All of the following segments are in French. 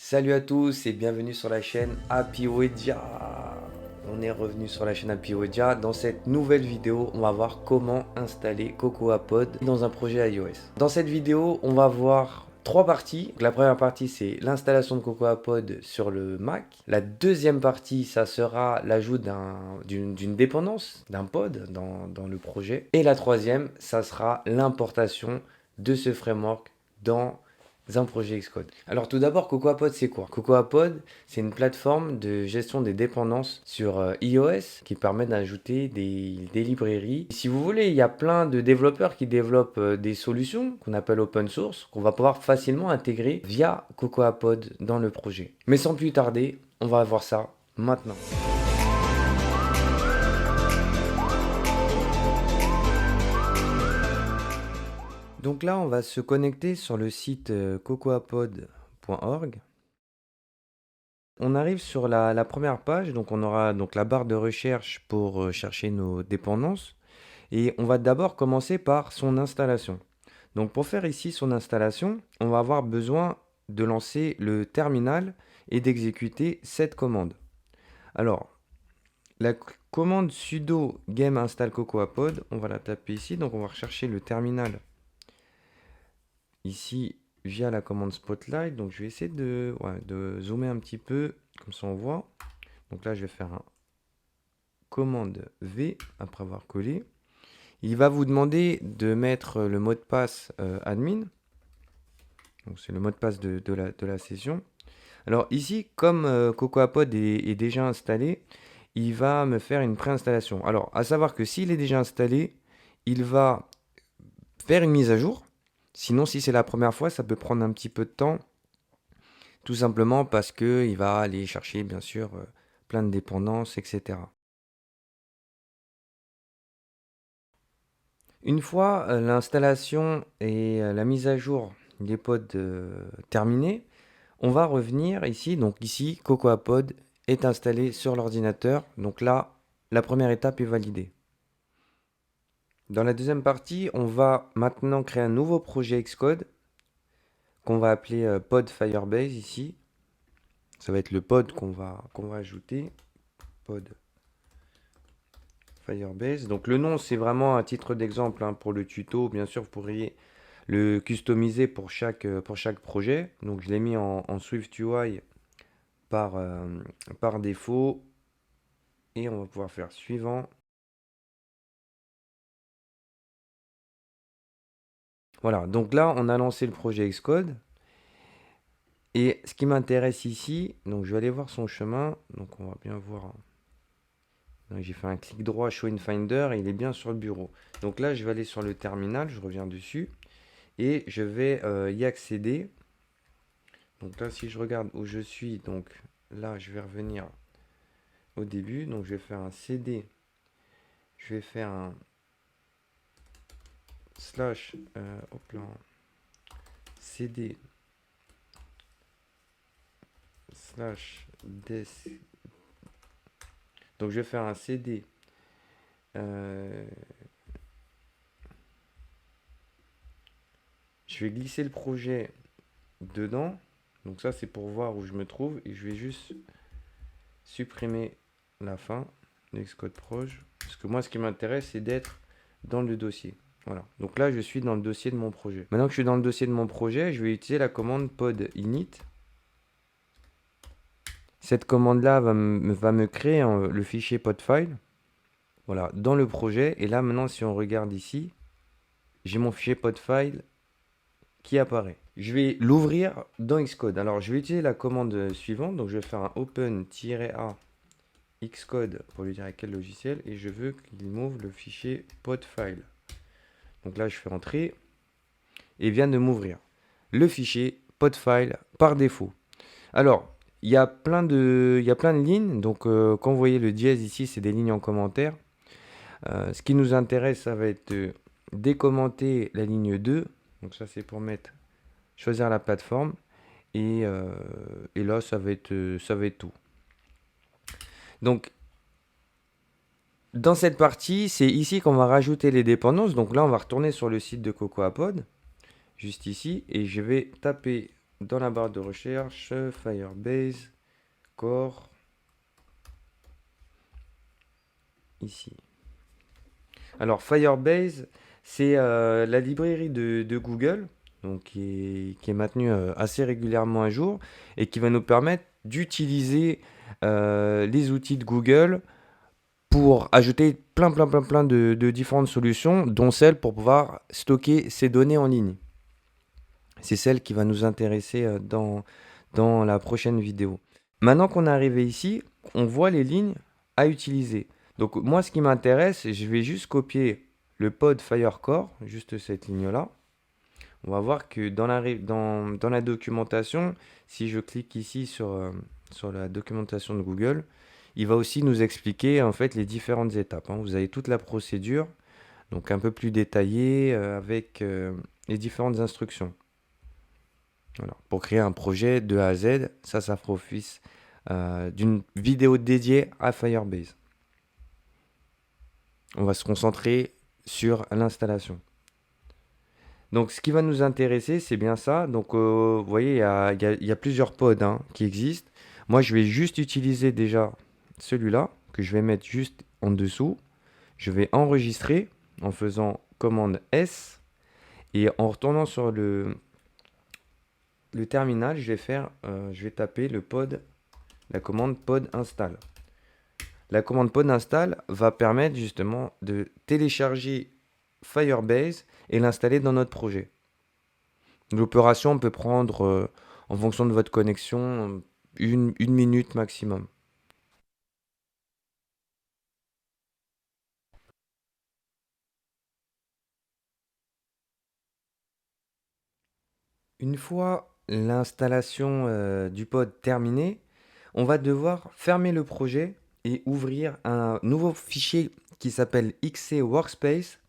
Salut à tous et bienvenue sur la chaîne Happywedia. On est revenu sur la chaîne Happywedia. Dans cette nouvelle vidéo, on va voir comment installer Cocoa Pod dans un projet iOS. Dans cette vidéo, on va voir trois parties. La première partie, c'est l'installation de Cocoa Pod sur le Mac. La deuxième partie, ça sera l'ajout d'une dépendance, d'un pod dans le projet. Et la troisième, ça sera l'importation de ce framework dans un projet Xcode. Alors tout d'abord, CocoaPod c'est quoi? CocoaPod, c'est une plateforme de gestion des dépendances sur iOS qui permet d'ajouter des librairies. Si vous voulez, il y a plein de développeurs qui développent des solutions qu'on appelle open source, qu'on va pouvoir facilement intégrer via CocoaPod dans le projet. Mais sans plus tarder, on va voir ça maintenant. Donc là, on va se connecter sur le site cocoapod.org. On arrive sur la première page, donc on aura donc la barre de recherche pour chercher nos dépendances. Et on va d'abord commencer par son installation. Donc pour faire ici son installation, on va avoir besoin de lancer le terminal et d'exécuter cette commande. Alors, la commande sudo game install cocoapod, on va la taper ici. Donc on va rechercher le terminal ici via la commande Spotlight. Donc je vais essayer de zoomer un petit peu, comme ça on voit. Donc là je vais faire un commande V après avoir collé. Il va vous demander de mettre le mot de passe admin. Donc c'est le mot de passe de la session. Alors ici, comme CocoaPod est déjà installé, il va me faire une préinstallation. Alors à savoir que s'il est déjà installé, il va faire une mise à jour. Sinon, si c'est la première fois, ça peut prendre un petit peu de temps. Tout simplement parce qu'il va aller chercher, bien sûr, plein de dépendances, etc. Une fois l'installation et la mise à jour des pods terminée, on va revenir ici. Donc ici, CocoaPod est installé sur l'ordinateur. Donc là, la première étape est validée. Dans la deuxième partie, on va maintenant créer un nouveau projet Xcode qu'on va appeler pod Firebase ici. Ça va être le pod qu'on va ajouter. Pod Firebase. Donc le nom, c'est vraiment un titre d'exemple hein, pour le tuto. Bien sûr, vous pourriez le customiser pour chaque projet. Donc je l'ai mis en SwiftUI par défaut. Et on va pouvoir faire suivant. Voilà, donc là, on a lancé le projet Xcode. Et ce qui m'intéresse ici, donc je vais aller voir son chemin. Donc on va bien voir. J'ai fait un clic droit Show in Finder et il est bien sur le bureau. Donc là, je vais aller sur le terminal, je reviens dessus. Et je vais y accéder. Donc là, si je regarde où je suis, donc là, je vais revenir au début. Donc je vais faire un CD. Je vais faire un slash hop là, CD slash des. Donc je vais faire un CD. Je vais glisser le projet dedans. Donc ça, c'est pour voir où je me trouve. Et je vais juste supprimer la fin de Xcode Proj. Parce que moi, ce qui m'intéresse, c'est d'être dans le dossier. Voilà. Donc là, je suis dans le dossier de mon projet. Maintenant que je suis dans le dossier de mon projet, je vais utiliser la commande pod init. Cette commande-là va me créer le fichier podfile. Voilà, dans le projet. Et là, maintenant, si on regarde ici, j'ai mon fichier podfile qui apparaît. Je vais l'ouvrir dans Xcode. Alors, je vais utiliser la commande suivante. Donc, je vais faire un open-a Xcode pour lui dire à quel logiciel. Et je veux qu'il m'ouvre le fichier podfile. Donc là, je fais entrer. Et vient de m'ouvrir le fichier podfile par défaut. Alors, il y a plein de lignes. Donc, quand vous voyez le dièse ici, c'est des lignes en commentaire. Ce qui nous intéresse, ça va être de décommenter la ligne 2. Donc ça, c'est pour choisir la plateforme. Et là, ça va être tout. Donc, dans cette partie, c'est ici qu'on va rajouter les dépendances. Donc là, on va retourner sur le site de CocoaPod, juste ici. Et je vais taper dans la barre de recherche, Firebase, Core, ici. Alors Firebase, c'est la librairie de Google, donc qui est maintenue assez régulièrement à jour et qui va nous permettre d'utiliser les outils de Google pour ajouter plein de différentes solutions, dont celle pour pouvoir stocker ces données en ligne. C'est celle qui va nous intéresser dans la prochaine vidéo. Maintenant qu'on est arrivé ici, on voit les lignes à utiliser. Donc moi, ce qui m'intéresse, je vais juste copier le pod Firecore, juste cette ligne-là. On va voir que dans la documentation, si je clique ici sur la documentation de Google, il va aussi nous expliquer en fait les différentes étapes, hein. Vous avez toute la procédure, donc un peu plus détaillée avec les différentes instructions. Voilà. Pour créer un projet de A à Z, ça fera office d'une vidéo dédiée à Firebase. On va se concentrer sur l'installation. Donc, ce qui va nous intéresser, c'est bien ça. Donc, vous voyez, il y a plusieurs pods hein, qui existent. Moi, je vais juste utiliser déjà celui-là, que je vais mettre juste en dessous. Je vais enregistrer en faisant commande S. Et en retournant sur le terminal, je vais taper la commande pod install. La commande pod install va permettre justement de télécharger Firebase et l'installer dans notre projet. L'opération peut prendre, en fonction de votre connexion, une minute maximum. Une fois l'installation du pod terminée, on va devoir fermer le projet et ouvrir un nouveau fichier qui s'appelle XC Workspace.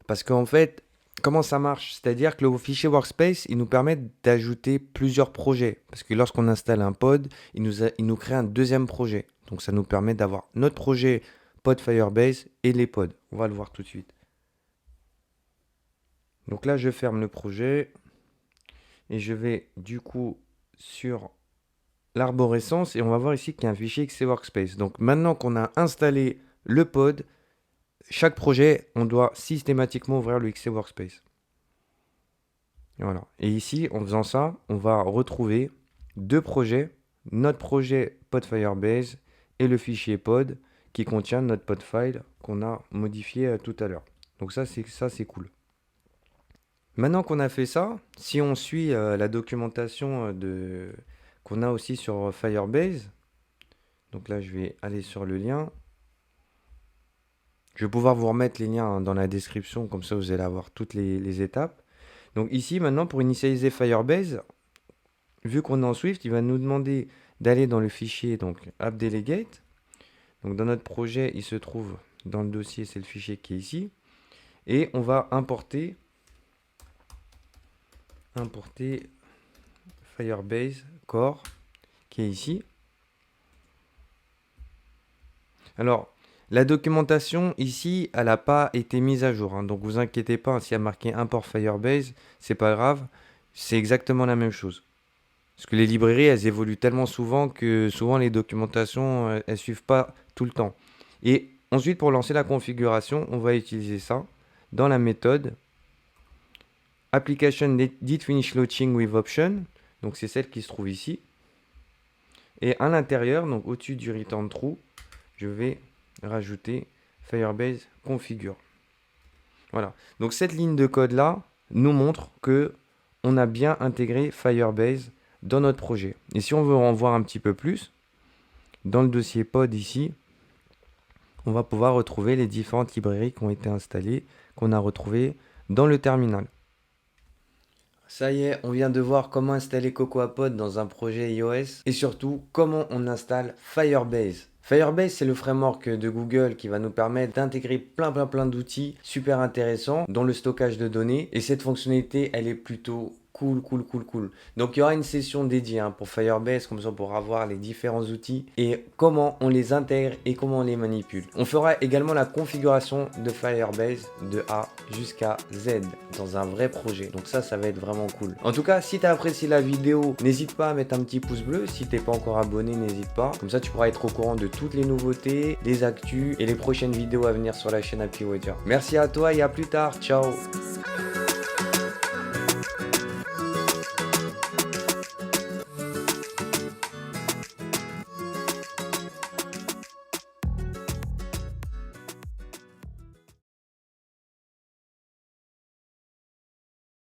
Parce qu'en fait, comment ça marche? C'est-à-dire que le fichier Workspace, il nous permet d'ajouter plusieurs projets. Parce que lorsqu'on installe un pod, il nous crée un deuxième projet. Donc ça nous permet d'avoir notre projet pod Firebase et les pods. On va le voir tout de suite. Donc là, je ferme le projet et je vais du coup sur l'arborescence et on va voir ici qu'il y a un fichier XC Workspace. Donc maintenant qu'on a installé le pod, chaque projet, on doit systématiquement ouvrir le XC Workspace. Et voilà. Et ici, en faisant ça, on va retrouver deux projets, notre projet pod Firebase et le fichier pod qui contient notre pod file qu'on a modifié tout à l'heure. Donc ça, c'est cool. Maintenant qu'on a fait ça, si on suit la documentation qu'on a aussi sur Firebase, donc là, je vais aller sur le lien. Je vais pouvoir vous remettre les liens dans la description, comme ça vous allez avoir toutes les étapes. Donc ici, maintenant, pour initialiser Firebase, vu qu'on est en Swift, il va nous demander d'aller dans le fichier donc app-delegate. Donc dans notre projet, il se trouve dans le dossier, c'est le fichier qui est ici. Et on va importer Firebase Core qui est ici. Alors, la documentation ici, elle n'a pas été mise à jour, hein. Donc vous inquiétez pas, s'il y a marqué import Firebase, c'est pas grave. C'est exactement la même chose. Parce que les librairies, elles évoluent tellement souvent que souvent les documentations, elles suivent pas tout le temps. Et ensuite, pour lancer la configuration, on va utiliser ça dans la méthode application did finish launching with option. Donc c'est celle qui se trouve ici. Et à l'intérieur, donc au-dessus du return true, je vais rajouter Firebase configure. Voilà. Donc cette ligne de code là nous montre que on a bien intégré Firebase dans notre projet. Et si on veut en voir un petit peu plus, dans le dossier pod ici, on va pouvoir retrouver les différentes librairies qui ont été installées, qu'on a retrouvées dans le terminal. Ça y est, on vient de voir comment installer CocoaPod dans un projet iOS et surtout comment on installe Firebase. Firebase, c'est le framework de Google qui va nous permettre d'intégrer plein d'outils super intéressants dans le stockage de données. Et cette fonctionnalité, elle est plutôt Cool, cool, cool, cool. Donc il y aura une session dédiée hein, pour Firebase, comme ça pour avoir les différents outils et comment on les intègre et comment on les manipule. On fera également la configuration de Firebase de A jusqu'à Z dans un vrai projet. Donc ça va être vraiment cool. En tout cas, si tu as apprécié la vidéo, n'hésite pas à mettre un petit pouce bleu. Si t'es pas encore abonné, n'hésite pas. Comme ça, tu pourras être au courant de toutes les nouveautés, les actus et les prochaines vidéos à venir sur la chaîne Happy Wager. Merci à toi et à plus tard. Ciao.